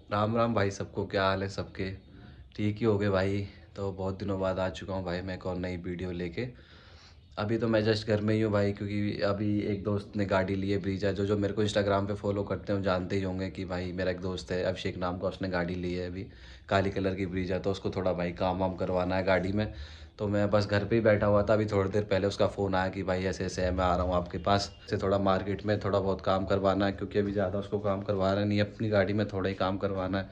राम राम भाई सबको, क्या हाल है सबके? ठीक ही हो गए भाई। तो बहुत दिनों बाद आ चुका हूँ भाई मैं एक और नई वीडियो लेके। अभी तो मैं जस्ट घर में ही हूँ भाई, क्योंकि अभी एक दोस्त ने गाड़ी ली है ब्रीजा। जो जो मेरे को इंस्टाग्राम पे फॉलो करते हैं वो जानते ही होंगे कि भाई मेरा एक दोस्त है अभिषेक नाम का, उसने गाड़ी ली है अभी काली कलर की ब्रीजा। तो उसको थोड़ा भाई काम वाम करवाना है गाड़ी में। तो मैं बस घर पे ही बैठा हुआ था। अभी थोड़ी देर पहले उसका फ़ोन आया कि भाई ऐसे ऐसे है, मैं आ रहा हूँ आपके पास से। थोड़ा मार्केट में थोड़ा बहुत काम करवाना है, क्योंकि अभी ज़्यादा उसको काम करवा रहा नहीं है, अपनी गाड़ी में थोड़ा ही काम करवाना है।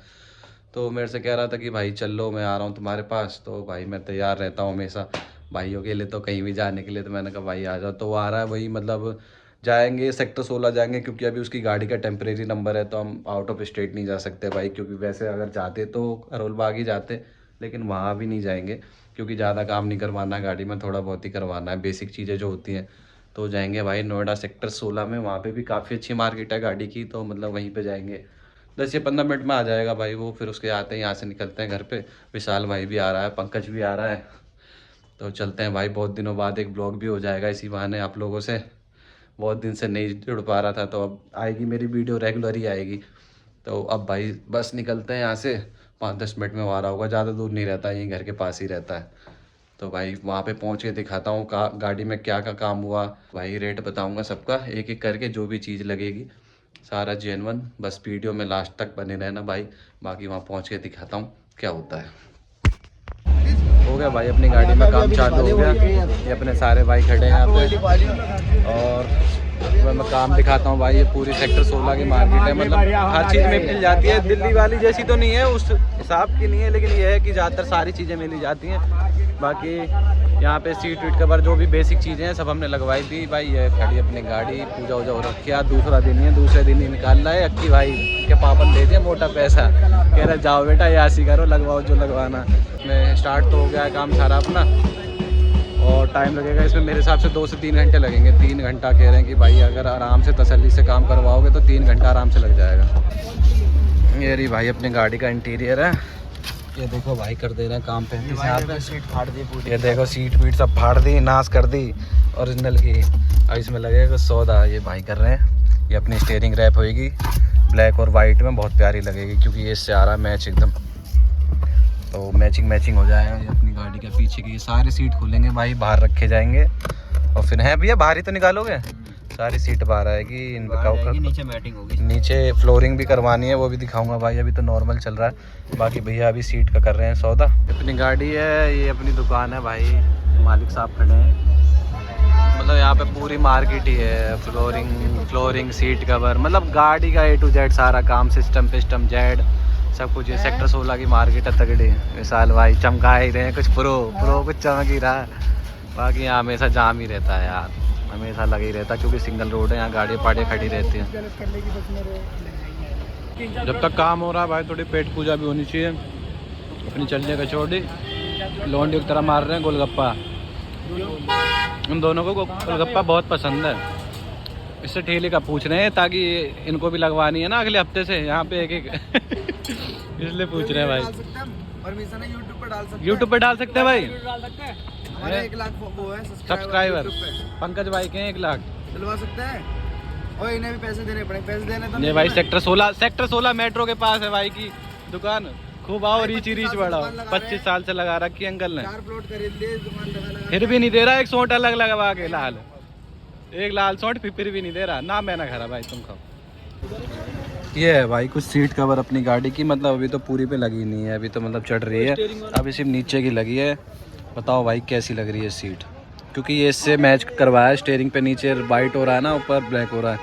तो मेरे से कह रहा था कि भाई चल लो, मैं आ रहा हूँ तुम्हारे पास। तो भाई मैं तैयार रहता हूँ हमेशा भाइयों के लिए, तो कहीं भी जाने के लिए। तो मैंने कहा भाई आ जाओ। तो वो आ रहा है वही, मतलब जाएंगे सेक्टर 16 जाएंगे, क्योंकि अभी उसकी गाड़ी का टेम्परेरी नंबर है। तो हम आउट ऑफ स्टेट नहीं जा सकते भाई, क्योंकि वैसे अगर जाते तो करोल बाग ही जाते, लेकिन वहाँ भी नहीं जाएंगे क्योंकि ज़्यादा काम नहीं करवाना है गाड़ी में, थोड़ा बहुत ही करवाना है, बेसिक चीज़ें जो होती हैं। तो जाएंगे भाई नोएडा सेक्टर 16 में, वहाँ पे भी काफ़ी अच्छी मार्केट है गाड़ी की। तो मतलब वहीं पे जाएंगे, 10 या 15 मिनट में आ जाएगा भाई वो। फिर उसके आते हैं, यहाँ से निकलते हैं घर पे। विशाल भाई भी आ रहा है, पंकज भी आ रहा है। तो चलते हैं भाई, बहुत दिनों बाद एक ब्लॉग भी हो जाएगा इसी बहाने आप लोगों से। बहुत दिन से नहीं जुड़ पा रहा था, तो अब आएगी मेरी वीडियो, रेगुलर ही आएगी। तो अब भाई बस निकलते हैं यहाँ से, 5-10 मिनट में वहाँ होगा, ज़्यादा दूर नहीं रहता, यहीं घर के पास ही रहता है। तो भाई वहाँ पे पहुँच के दिखाता हूँ गाड़ी में क्या क्या काम हुआ भाई, रेट बताऊँगा सबका एक एक करके, जो भी चीज़ लगेगी सारा जेनवन। बस वीडियो में लास्ट तक बने रहना भाई, बाकी वहाँ पहुँच के दिखाता हूँ क्या होता है। हो गया भाई, अपनी गाड़ी में काम चालू हो गया। ये अपने सारे भाई खड़े हैं यहाँ पे, और मैं काम दिखाता हूँ भाई। ये पूरी सेक्टर 16 की मार्केट है, मतलब हर चीज़ में मिल जाती है। दिल्ली वाली जैसी तो नहीं है, उस हिसाब की नहीं है, लेकिन ये है कि ज़्यादातर सारी चीज़ें मिल जाती हैं। बाकी यहाँ पे सीट वीट कवर जो भी बेसिक चीज़ें हैं सब हमने लगवाई थी भाई। ये खड़ी अपनी गाड़ी, पूजा वूजा हो रखी है। दूसरा दिन ही है, दूसरे दिन ही निकाल रहा है। अक्की भाई के पापन दे दिए मोटा पैसा, कह रहे जाओ बेटा यासी करो, लगवाओ जो लगवाना। मैं स्टार्ट तो हो गया है काम सारा अपना, और टाइम लगेगा इसमें मेरे हिसाब से 2 से 3 घंटे लगेंगे। 3 घंटा कह रहे हैं कि भाई अगर आराम से तसल्ली से काम करवाओगे तो 3 घंटा आराम से लग जाएगा। ये रही भाई अपनी गाड़ी का इंटीरियर है। ये देखो भाई कर दे रहे हैं काम पे, सीट फाड़ दी पूरी। ये देखो सीट वीट सब फाड़ दी, नाश कर दी ओरिजिनल की। अब इसमें लगेगा सौदा, ये भाई कर रहे हैं। ये अपनी स्टीयरिंग रैप होएगी ब्लैक और वाइट में, बहुत प्यारी लगेगी क्योंकि ये इससे आ रहा है मैच एकदम। तो मैचिंग हो जाएगा। ये अपनी गाड़ी के पीछे की सारी सीट खुलेंगे भाई, बाहर रखे जाएंगे। और फिर है भैया, बाहर ही तो निकालोगे? सारी सीट बाहर आएगी, इन नीचे मैटिंग होगी, नीचे फ्लोरिंग भी करवानी है, वो भी दिखाऊंगा भाई। अभी तो नॉर्मल चल रहा है, बाकी भैया अभी सीट का कर रहे हैं सौदा। अपनी गाड़ी है, ये अपनी दुकान है भाई, मालिक साहब खड़े हैं। मतलब यहाँ पे पूरी मार्केट ही है, फ्लोरिंग सीट कवर, मतलब गाड़ी का A to Z सारा काम, सिस्टम जेड सब कुछ। ये सेक्टर 16 की मार्केट है तगड़ी। विशाल भाई चमका ही रहे हैं, कुछ प्रो कुछ चमक ही रहा है। बाकी यहाँ हमेशा जाम ही रहता है यार, हमेशा लगा ही रहता है, क्योंकि सिंगल रोड है, यहाँ गाड़ी पाड़ियाँ खड़ी रहती हैं। जब तक काम हो रहा है भाई थोड़ी पेट पूजा भी होनी चाहिए। अपनी चलने का छोड़ी लौंडी की तरह मार रहे हैं गोलगप्पा। उन दोनों को गोलगप्पा बहुत पसंद है, इससे ठेले का पूछ रहे हैं, ताकि इनको भी लगवानी है ना अगले हफ्ते से यहाँ पे एक इसलिए पूछ रहे हैं भाई। परमिशन है यूट्यूब पे डाल सकते हैं भाई। 1 लाख वो है सब्सक्राइबर पंकज भाई के 1 लाख चलवा सकते हैं, और इन्हें भी पैसे देने पड़े। पैसे देने तो नहीं भाई। सेक्टर 16 मेट्रो के पास है भाई की दुकान। खूब आओ, रीच बढ़ाओ। 25 साल से लगा रखी अंकल ने, 4 प्लॉट खरीद लिए, दुकान लगा फिर भी नहीं दे रहा। एक सोट अलग लगवा के लाल, एक लाल सोट फिर भी नहीं दे रहा ना। मैंने खरा भाई तुम खाओ। ये है भाई कुछ सीट कवर अपनी गाड़ी की, मतलब अभी तो पूरी पे लगी नहीं है, अभी तो मतलब चढ़ रही है, अभी सिर्फ नीचे की लगी है। बताओ भाई कैसी लग रही है सीट, क्योंकि ये इससे मैच करवाया है। स्टीयरिंग पे नीचे वाइट हो रहा है ना, ऊपर ब्लैक हो रहा है,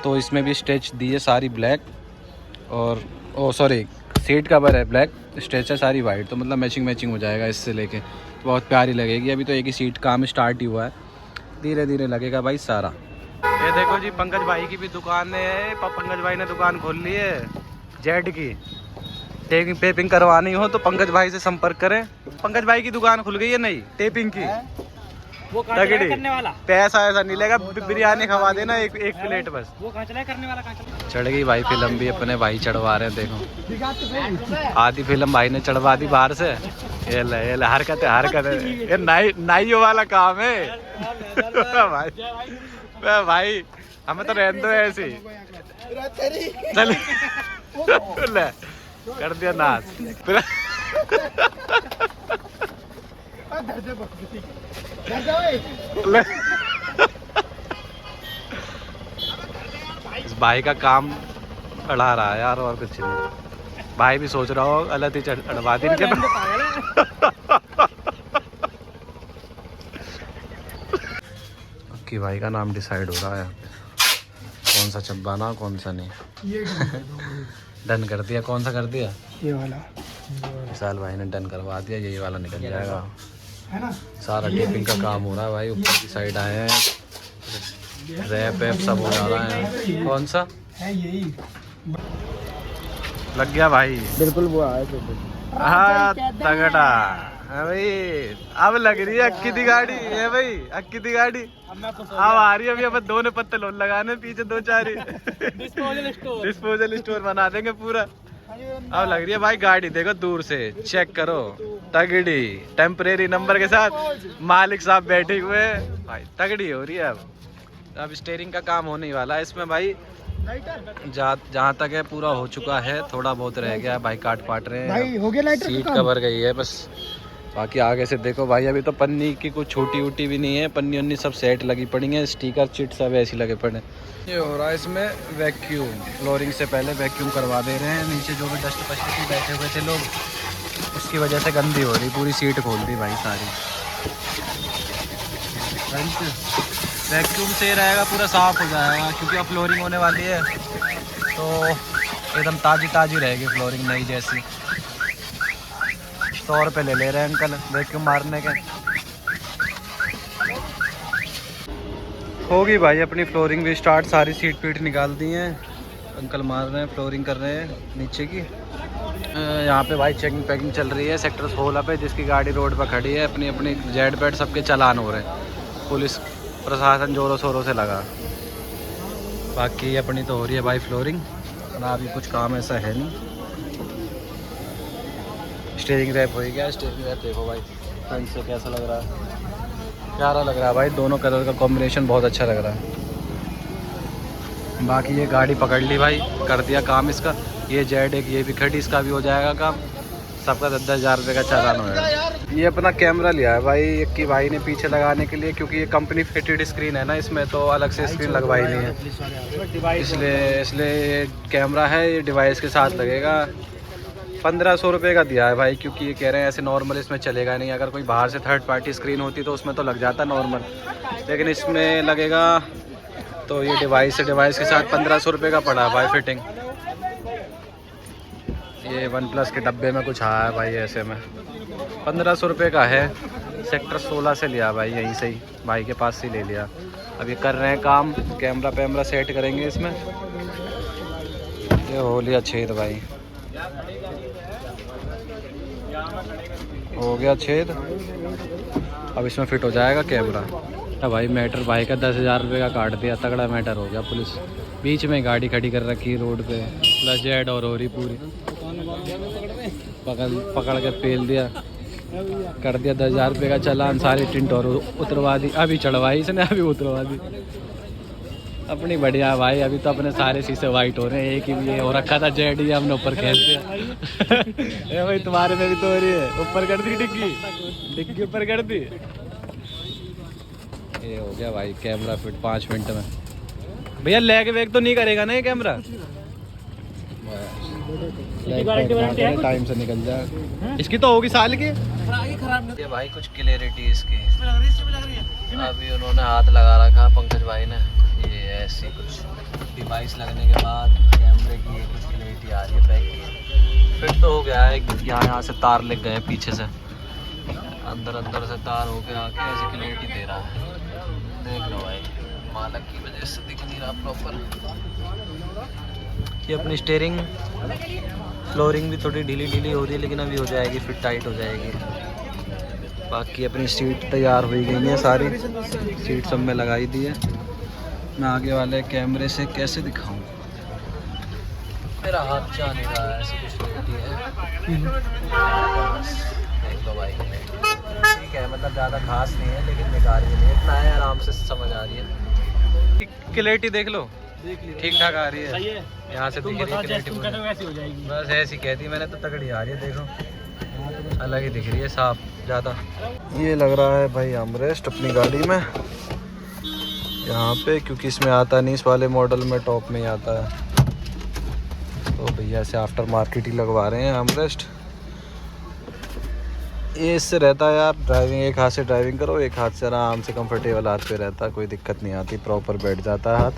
तो इसमें भी स्टेच दी है सारी ब्लैक। और सॉरी, सीट कवर है ब्लैक, स्टेच है सारी वाइट, तो मतलब मैचिंग हो जाएगा इससे लेके, तो बहुत प्यारी लगेगी। अभी तो एक ही सीट काम स्टार्ट ही हुआ है, धीरे धीरे लगेगा भाई सारा। ये देखो जी पंकज भाई की भी दुकान है। पंकज भाई ने दुकान खोल ली है जेड की। टेपिंग पेपिंग करवानी हो तो पंकज भाई से संपर्क करें। पंकज भाई की दुकान खुल गई है नई टेपिंग की, वो करने वाला। पैसा ऐसा नहीं लेगा, बिरयानी खवा देना एक प्लेट बस। वो करने वाला चढ़ गई भाई फिल्म भी, अपने भाई चढ़वा रहे हैं। देखो आधी फिल्म भाई ने चढ़वा दी बाहर से। ये ले हरकत है, ये नाइयों वाला काम है भाई। हमें तो रहने दो ऐसे चल। कर दिया नाश। इस भाई का काम अड़ा रहा है यार, और कुछ नहीं। भाई भी सोच रहा हो गलत ही अड़वा दी इनके। कि भाई का नाम डिसाइड हो रहा है कौन सा चब्बाना कौन सा नहीं। डन कर दिया। कौन सा कर दिया? ये वाला। विशाल भाई ने डन करवा दिया, यही वाला निकल जाएगा। है ना? सारा टेपिंग का काम हो रहा है भाई। ऊपर की साइड आए हैं, रैप वैप सब हो जा रहा है। कौन सा है? यही लग गया भाई। बिल्कुल वो आया तो हाँ तगड़ा है भाई। अब लग रही है अक्की दी गाड़ी है भाई, अक्की दी गाड़ी अब आ रही है। अभी अब दो ने पत्ते लोन लगाने पीछे, दो चार डिस्पोजल स्टोर बना देंगे पूरा। अब लग रही है भाई गाड़ी। देखो दूर से चेक करो, तगड़ी टेम्परेरी नंबर के साथ मालिक साहब बैठे हुए भाई। तगड़ी हो रही है। अब स्टीयरिंग का काम होने ही वाला है इसमें भाई। जहाँ तक है पूरा हो चुका है, थोड़ा बहुत रह गया है भाई, काट पाट रहे हैं भाई। हो गया लाइटर सीट कवर गई है बस। बाकी आगे से देखो भाई, अभी तो पन्नी की कुछ छोटी वोटी भी नहीं है, पन्नी वन्नी सब सेट लगी पड़ी है, स्टिकर चिट सब ऐसी लगे पड़े। ये हो रहा है इसमें वैक्यूम। फ्लोरिंग से पहले वैक्यूम करवा दे रहे हैं। नीचे जो भी डस्ट पस्टी बैठे हुए थे लोग, उसकी वजह से गंदी हो रही, पूरी सीट खोल दी भाई सारी। वैक्यूम से रहेगा पूरा साफ हो जाएगा, क्योंकि अब फ्लोरिंग होने वाली है तो एकदम ताज़ी ताज़ी रहेगी फ्लोरिंग, नई जैसी। 100 रुपये ले रहे हैं अंकल वैक्यूम मारने के। होगी भाई अपनी फ्लोरिंग भी स्टार्ट, सारी सीट पीट निकाल दी हैं, अंकल मार रहे हैं, फ्लोरिंग कर रहे हैं नीचे की। यहाँ पे भाई चेकिंग पैकिंग चल रही है सेक्टर 16 पे। जिसकी गाड़ी रोड पर खड़ी है, अपनी अपनी जेड पैड सबके चालान हो रहे हैं। पुलिस प्रशासन जोरों शोरों से लगा। बाकी अपनी तो हो रही है भाई फ्लोरिंग ना, अभी कुछ काम ऐसा है नहीं। स्टीयरिंग रैप हो गया। स्टीयरिंग रैप देखो भाई फ्रंट से कैसा लग रहा है, प्यारा लग रहा है भाई। दोनों कलर का कॉम्बिनेशन बहुत अच्छा लग रहा है। बाकी ये गाड़ी पकड़ ली भाई, कर दिया काम इसका। ये जेड एक ये भी खड़ी, इसका भी हो जाएगा काम। सबका 10-10 हज़ार रुपये का चालान होगा। ये अपना कैमरा लिया है भाई एक की भाई ने पीछे लगाने के लिए, क्योंकि ये कंपनी फिटेड स्क्रीन है ना इसमें, तो अलग से स्क्रीन लगवाई नहीं है, इसलिए ये कैमरा है, ये डिवाइस के साथ लगेगा। 1500 रुपये का दिया है भाई, क्योंकि ये कह रहे हैं ऐसे नॉर्मल इसमें चलेगा नहीं। अगर कोई बाहर से थर्ड पार्टी स्क्रीन होती तो उसमें तो लग जाता नॉर्मल, लेकिन इसमें लगेगा। तो ये डिवाइस के साथ 1500 रुपये का पड़ा है भाई फिटिंग। ये OnePlus के डब्बे में कुछ आया है भाई ऐसे में, 1500 रुपये का है। सेक्टर 16 से लिया भाई, यहीं से ही भाई के पास से ले लिया। अब ये कर रहे हैं काम, कैमरा पैमरा सेट करेंगे इसमें। ये हो लिया छेद भाई, हो गया छेद। अब इसमें फिट हो जाएगा कैमरा। भाई मैटर भाई का 10,000 रुपये का काट दिया, तगड़ा मैटर हो गया। पुलिस बीच में गाड़ी खड़ी कर रखी रोड पे, प्लस जेड और हो रही पूरी। पकड़ के पेल दिया, कर दिया 10,000 रुपये का चालान। सारी टिंट और उतरवा दी, अभी चढ़वाई इसने, अभी उतरवा दी अपनी। बढ़िया भाई, अभी तो अपने सारे शीशे वाइट हो रहे हैं। एक ही ये हो रखा था जेड, ही हमने ऊपर खेल दिया। ए भाई तुम्हारे में भी तो हो रही है, ऊपर कर दी डिग्गी ऊपर कर दी। ये हो गया भाई कैमरा फिट 5 मिनट में। भैया लैग वैग तो नहीं करेगा ना ये कैमरा? टाइम से निकल जाए। इसकी तो होगी साल की। ये भाई कुछ क्लियरिटी इसकी, अभी उन्होंने हाथ लगा रखा पंकज भाई ने। ये ऐसी कुछ डिवाइस लगने के बाद कैमरे की ये कुछ क्लियरिटी आ रही है बैक की। फिट तो हो गया है, यहाँ से तार लग गए पीछे से, अंदर से तार हो के आके ऐसी क्लियरिटी दे रहा है। देख लो भाई, मालक की वजह से दिख नहीं रहा प्रॉपर। ये अपनी स्टीयरिंग फ्लोरिंग भी थोड़ी ढीली हो रही है, लेकिन अभी हो जाएगी फिट, टाइट हो जाएगी। बाकी अपनी सीट तैयार हुई गई है, सारी सीट सब में लगाई दी है। मैं आगे वाले कैमरे से कैसे दिखाऊं, मेरा हाथ जा नहीं रहा है, ऐसी कुछ है। देख लो भाई, ठीक है, मतलब ज़्यादा खास नहीं है, लेकिन बेकार भी नहीं है, इतना है, आराम से समझ आ रही है। क्लैरिटी देख लो, ठीक ठाक आ रही है, सही है। यहाँ से तुम दिख रही बताओ है जैसे तुम क्लैरिटी कहते हो वैसी हो जाएगी। बस ऐसी कहती मैंने तो तगड़ी आ रही है, देखो अलग ही दिख रही है साफ ज़्यादा। ये लग रहा है भाई आर्मरेस्ट अपनी गाड़ी में यहाँ पे, क्योंकि इसमें आता नहीं, इस वाले मॉडल में टॉप में ही आता है। तो भैया से आफ्टर मार्केट ही लगवा रहे हैं आर्मरेस्ट। ये इससे रहता है यार, ड्राइविंग एक हाथ से ड्राइविंग करो, एक हाथ से आराम से कंफर्टेबल हाथ पे रहता है, कोई दिक्कत नहीं आती, प्रॉपर बैठ जाता है हाथ,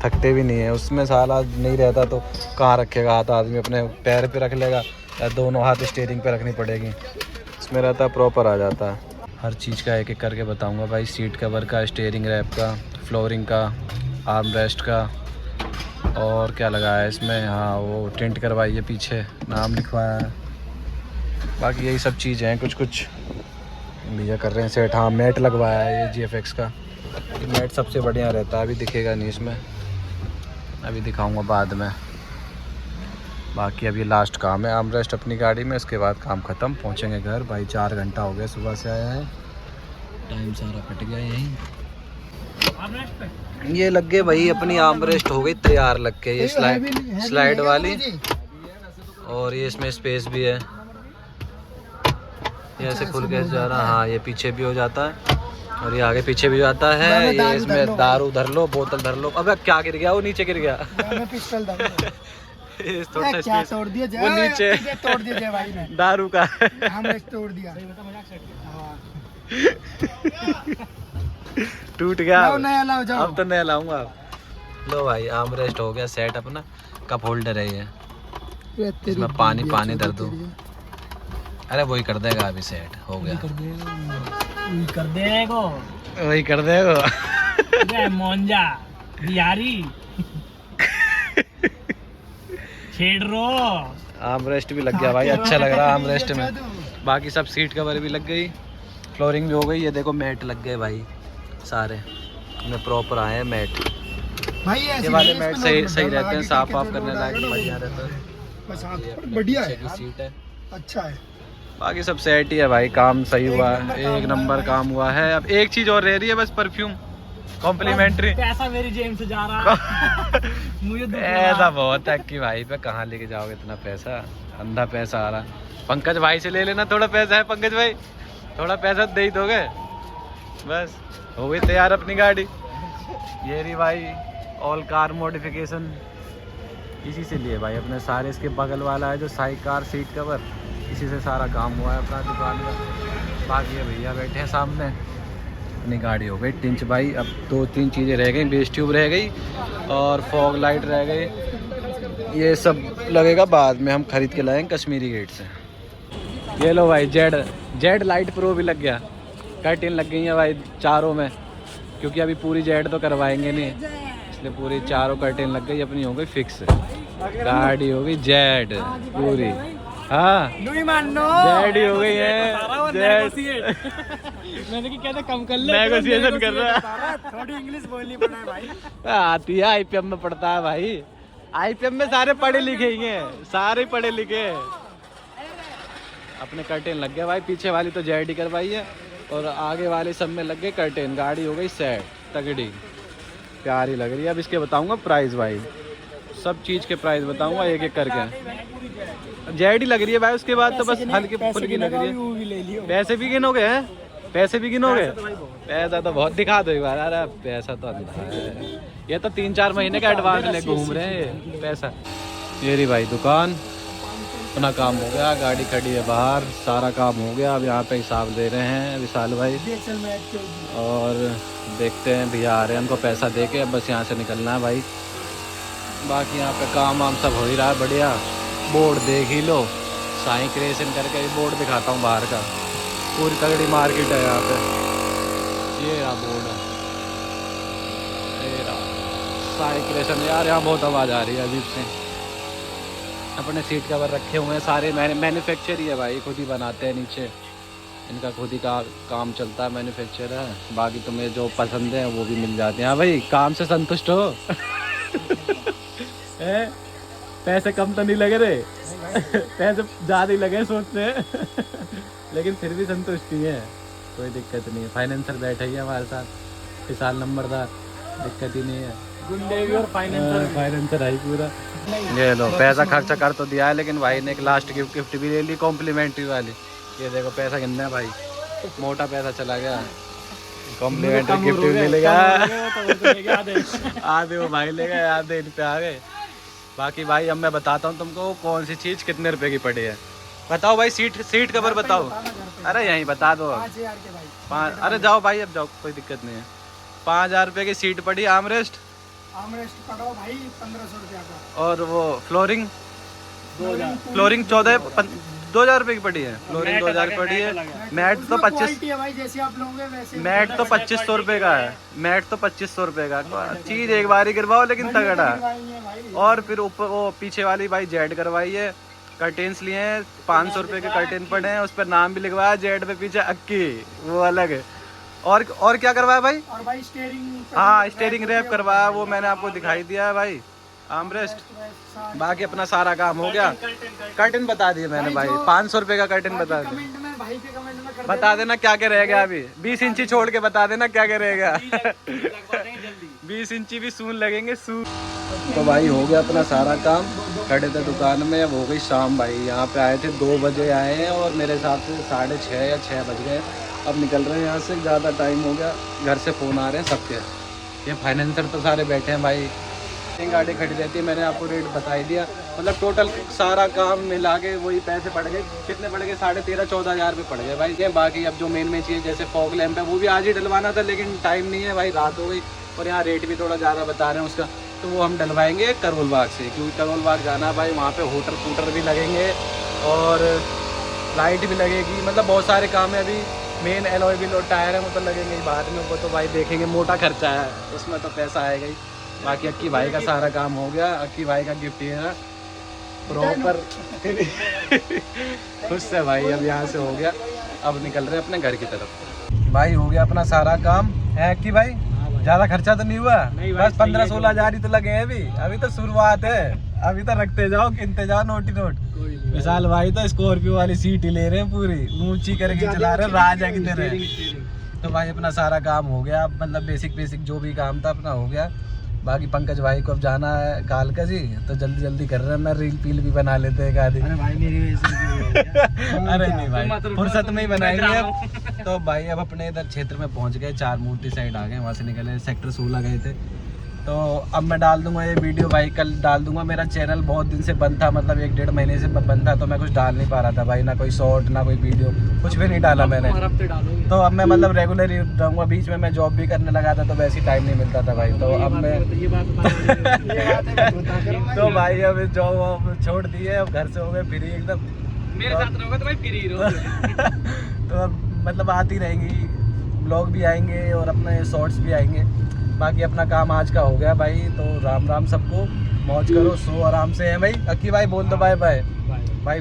थकते भी नहीं है। उसमें साला नहीं रहता तो कहाँ रखेगा हाथ आदमी, अपने पैर पे रख लेगा या दोनों हाथ स्टीयरिंग पे रखनी पड़ेगी। इसमें रहता है प्रॉपर आ जाता है। हर चीज़ का एक एक करके बताऊँगा भाई, सीट कवर का, स्टीयरिंग रैप का, फ्लोरिंग का, आर्मरेस्ट का, और क्या लगाया है इसमें, हाँ वो टिंट करवाई है, पीछे नाम लिखवाया है, बाकी यही सब चीज़ें हैं। कुछ कुछ भैया कर रहे हैं सेट। हाँ मैट लगवाया है ये GFX का, ये मैट सबसे बढ़िया रहता है, अभी दिखेगा नहीं इसमें, अभी दिखाऊंगा बाद में। बाकी अभी लास्ट काम है आर्मरेस्ट अपनी गाड़ी में, इसके बाद काम ख़त्म, पहुंचेंगे घर भाई। 4 घंटा हो गया सुबह से आया है, टाइम सारा कट गया यहीं। ये लग गए भाई, अपनी आर्मरेस्ट हो गई तैयार लग के, ये स्लाइड वाली, और ये इसमें स्पेस भी है, ये ऐसे खुल के जा रहा। हाँ ये पीछे भी हो जाता है और ये आगे पीछे भी जाता है। ये इसमें दारू धर लो, बोतल धर लो। अबे क्या गिर गया, वो नीचे गिर गया। थोड़ा सा स्पेस तोड़ दिया वो नीचे तोड़ दिया भाई ने, दारू का हमने तोड़ दिया। टूट गया, लाओ नया लाओ, जाओ। अब तो नया लाऊंगा। लो भाई आर्मरेस्ट हो गया सेट अपना, कप होल्डर है ये, इसमें पानी धर दूं। अरे वही कर देगा, अभी सेट हो गया, कर देगा वही कर देगा। मोंजा यारी छेड़ रो। आर्मरेस्ट भी लग गया भाई, अच्छा लग रहा है आर्मरेस्ट में। बाकी सब सीट कवर भी लग गई, फ्लोरिंग भी हो गई। ये देखो मैट लग गए भाई सारे, इनमें प्रॉपर आए हैं मैट भाई। ये वाले मैट सही रहते हैं, साफ करने लायक बढ़िया रहता है। बढ़िया है, सीट है, अच्छा है। बाकी सब सेट ही है भाई, काम सही हुआ है, एक नंबर काम हुआ है। अब एक चीज और रह रही है बस, परफ्यूम कॉम्प्लीमेंट्री। पैसा मेरी जेब से जा रहा है। मुझे ऐसा बहुत है कि भाई पे कहाँ लेके जाओगे इतना पैसा, अंधा पैसा आ रहा। पंकज भाई से ले लेना, थोड़ा पैसा है पंकज भाई, थोड़ा पैसा दे ही दोगे। बस हो गई तैयार अपनी गाड़ी। ये रही भाई ऑल कार मॉडिफिकेशन, इसी से लिए भाई अपने सारे। इसके बगल वाला है जो साई कार सीट कवर, इसी से सारा काम हुआ है अपना दुकान का। बाकी ये भैया बैठे हैं सामने, अपनी गाड़ी हो गई टिंच भाई। अब 2-3 चीज़ें रह गई, बेस ट्यूब रह गई और फॉग लाइट रह गई, ये सब लगेगा बाद में, हम खरीद के लाएंगे कश्मीरी गेट से। ये लो भाई जेड लाइट प्रो भी लग गया, कर्टेन लग गई है भाई चारों में, क्योंकि अभी पूरी जेड तो करवाएंगे नहीं, इसलिए पूरी चारों कर्टेन लग गई, अपनी हो गई फिक्स, गाड़ी हो गई जेड पूरी। हाँ जेड ही हो गई है जेड। मैंने कि कहते कम कर ले, नेगोशिएशन कर रहा है, थोड़ी इंग्लिश बोलनी पड़ा है भाई। आती है, IPM में पढ़ता है भाई, IPM में सारे पढ़े लिखे ही हैं, सारे पढ़े लिखे हैं। अपने कर्टेन लग गया भाई, पीछे वाली तो जेड ही करवाई है और आगे वाले सब में लग गए कर्टेन, गाड़ी हो गई सेट तगड़ी, प्यारी लग रही है। अब इसके बताऊंगा प्राइस भाई, सब चीज़ के प्राइस बताऊंगा एक एक करके। जेड ही लग रही है भाई, उसके बाद तो बस हल्की फुल्की लग रही है। पैसे भी गिनोगे हैं, पैसे भी गिनोगे? पैसा तो बहुत दिखा दो एक बार। अरे पैसा तो अंधा है, ये तो 3-4 महीने का एडवांस ले घूम रहे हैं पैसा। ये रही भाई दुकान, अपना काम हो गया, गाड़ी खड़ी है बाहर, सारा काम हो गया। अब यहाँ पे हिसाब दे रहे हैं विशाल भाई और देखते हैं भैया आ रहे हैं, उनको पैसा दे के अब बस यहाँ से निकलना है भाई। बाकी यहाँ पे काम वाम सब हो ही रहा है बढ़िया। बोर्ड देख ही लो, साई क्रिएशन करके बोर्ड दिखाता हूँ बाहर का, पूरी तगड़ी मार्केट है यहाँ पे। ये रहा बोर्ड है, ये रहा साई क्रिएशन। यार यहाँ बहुत आवाज़ आ रही है अजीब से। अपने सीट कवर रखे हुए हैं सारे, मैन्युफैक्चर ही है भाई, खुद ही बनाते हैं नीचे, इनका खुद ही का काम चलता है, मैन्युफैक्चर है। बाकी तुम्हें जो पसंद है वो भी मिल जाते हैं। हाँ भाई काम से संतुष्ट हो? पैसे कम तो नहीं लगे रे? पैसे ज़्यादा ही लगे सोचते हैं लेकिन फिर भी संतुष्टि है, कोई दिक्कत नहीं है। फाइनेंसर बैठे ही है हमारे साथ, विशाल नंबरदार, दिक्कत ही नहीं है। गुंडे भी और फाइनेंसर है पूरा। ये लो पैसा खर्चा कर तो दिया है, लेकिन भाई ने एक लास्ट गिफ्ट भी ले ली कॉम्प्लीमेंट्री वाली। ये देखो पैसा कितना है भाई, मोटा पैसा चला गया। कॉम्प्लीमेंट्री गिफ्ट भी मिलेगा, आधे वो भाई लेगा, आधे इन पे आ गए। बाकी भाई अब मैं बताता हूँ तुमको कौन सी चीज़ कितने रुपए की पड़ी है। बताओ भाई, सीट कवर बताओ। अरे यहीं बता दो। 5,000 के भाई। 5, अरे जाओ भाई अब जाओ, कोई दिक्कत नहीं है। 5,000 रुपये की सीट पड़ी, आर्मरेस्ट आर्मरेस्ट पड़ा भाई 1,500 रुपया का। और वो फ्लोरिंग 2,000 रुपये की पड़ी है। फ्लोरिंग 2,000 की पड़ी है। मैट तो 25 है भाई, जैसे आप लोगे वैसे। मैट तो 2500 रुपये का है। मैट तो 2500 रुपये का। चीज़ एक बार ही गिरवाओ लेकिन तगड़ा। और फिर ऊपर वो पीछे वाली भाई जेड करवाई है। कर्टेन्स लिए हैं 500 रुपये के कर्टेन पड़े हैं, उस पर नाम भी लिखवाया जेड पे पीछे अक्की, वो अलग है। और क्या करवाया भाई? और भाई स्टीयरिंग, हाँ स्टीयरिंग रैप करवाया, वो मैंने आपको दिखाई दिया है भाई। आर्मरेस्ट, बाकी अपना सारा काम हो गया। कर्टन बता दिए मैंने भाई, 500 रुपये का कर्टन बता दिया। कमेंट में भाई के कमेंट में कर बता देना क्या क्या रहेगा। अभी 20 इंची छोड़ के बता देना क्या क्या रहेगा। 20 इंची भी सून लगेंगे, सून। तो भाई हो गया अपना सारा काम, खड़े थे दुकान में। अब हो गई शाम भाई, यहाँ पे आए थे 2 बजे आए हैं और मेरे हिसाब से 6:30 या 6 बज गए। अब निकल रहे हैं यहाँ से, ज़्यादा टाइम हो गया। घर से फ़ोन आ रहे हैं सबके। ये फाइनेंसर तो सारे बैठे हैं भाई। गाड़ी खड़ी रहती है, मैंने आपको रेट बता ही दिया। मतलब टोटल सारा काम मिला के वही पैसे पड़ गए। कितने पड़ गए? 13,500-14 हज़ार रुपये पड़ गए भाई। ये बाकी अब जो मेन चीज़ जैसे फॉग लैंप है वो भी आज ही डलवाना था, लेकिन टाइम नहीं है भाई, रात हो गई। और यहाँ रेट भी थोड़ा ज़्यादा बता रहे हैं उसका, तो वो हम डलवाएंगे करोल बाग से, क्योंकि करोल बाग जाना है भाई। वहाँ पे होटर भी लगेंगे और लाइट भी लगेगी, मतलब बहुत सारे काम है। अभी मेन एलॉय व्हील और टायर है वो तो लगेंगे ही बाद में, वो तो भाई देखेंगे, मोटा खर्चा है उसमें तो पैसा आएगा ही। बाकी अक्की भाई का सारा काम हो गया। अक्की भाई का गिफ्ट ये है प्रॉपर। खुश है भाई, अब यहाँ से हो गया। अब निकल रहे हैं अपने घर की तरफ। भाई हो गया अपना सारा काम है अक्की भाई। ज़्यादा खर्चा तो नहीं हुआ, बस 15-16 हज़ार ही तो लगे हैं अभी तो शुरुआत है। अभी तो रखते जाओ, गिनते जाओ नोट ही नोट। विशाल भाई तो स्कॉर्पियो वाली सीट ही ले रहे हैं, पूरी ऊंची करके चला रहे हैं, राजा की तरह। तो भाई अपना सारा काम हो गया, मतलब बेसिक जो भी काम था अपना हो गया। बाकी पंकज भाई को अब जाना है कालका जी, तो जल्दी कर रहे हैं। मैं रील भी बना लेते हैं एक आधी। अरे भाई मेरी अरे नहीं भाई, फुर्सत में ही बनाएंगे अब। तो भाई अब अपने इधर क्षेत्र में पहुंच गए, 4 मूर्ति साइड आ गए, वहाँ से निकले, सेक्टर 16 गए थे। तो अब मैं डाल दूंगा ये वीडियो भाई, कल डाल दूंगा। मेरा चैनल बहुत दिन से बंद था, मतलब 1-1.5 महीने से बंद था, तो मैं कुछ डाल नहीं पा रहा था भाई, ना कोई शॉर्ट ना कोई वीडियो, कुछ भी नहीं डाला मैंने। तो अब मैं मतलब रेगुलर ही रहूँगा। बीच में मैं जॉब भी करने लगा था, तो वैसे ही टाइम नहीं मिलता था भाई। तो अब मैं तो भाई अब जॉब छोड़ दी है, अब घर से हो गए फ्री एकदम। मेरे साथ रहोगे तो भाई फ्री रहो। तो अब मतलब आती रहेंगी, ब्लॉग भी आएंगे और अपने शॉर्ट्स भी आएंगे। बाकी अपना काम आज का हो गया भाई। तो राम राम सबको, मौज करो, सो आराम से है भाई। अक्की भाई बोल दो बाय बाय। Bye bye.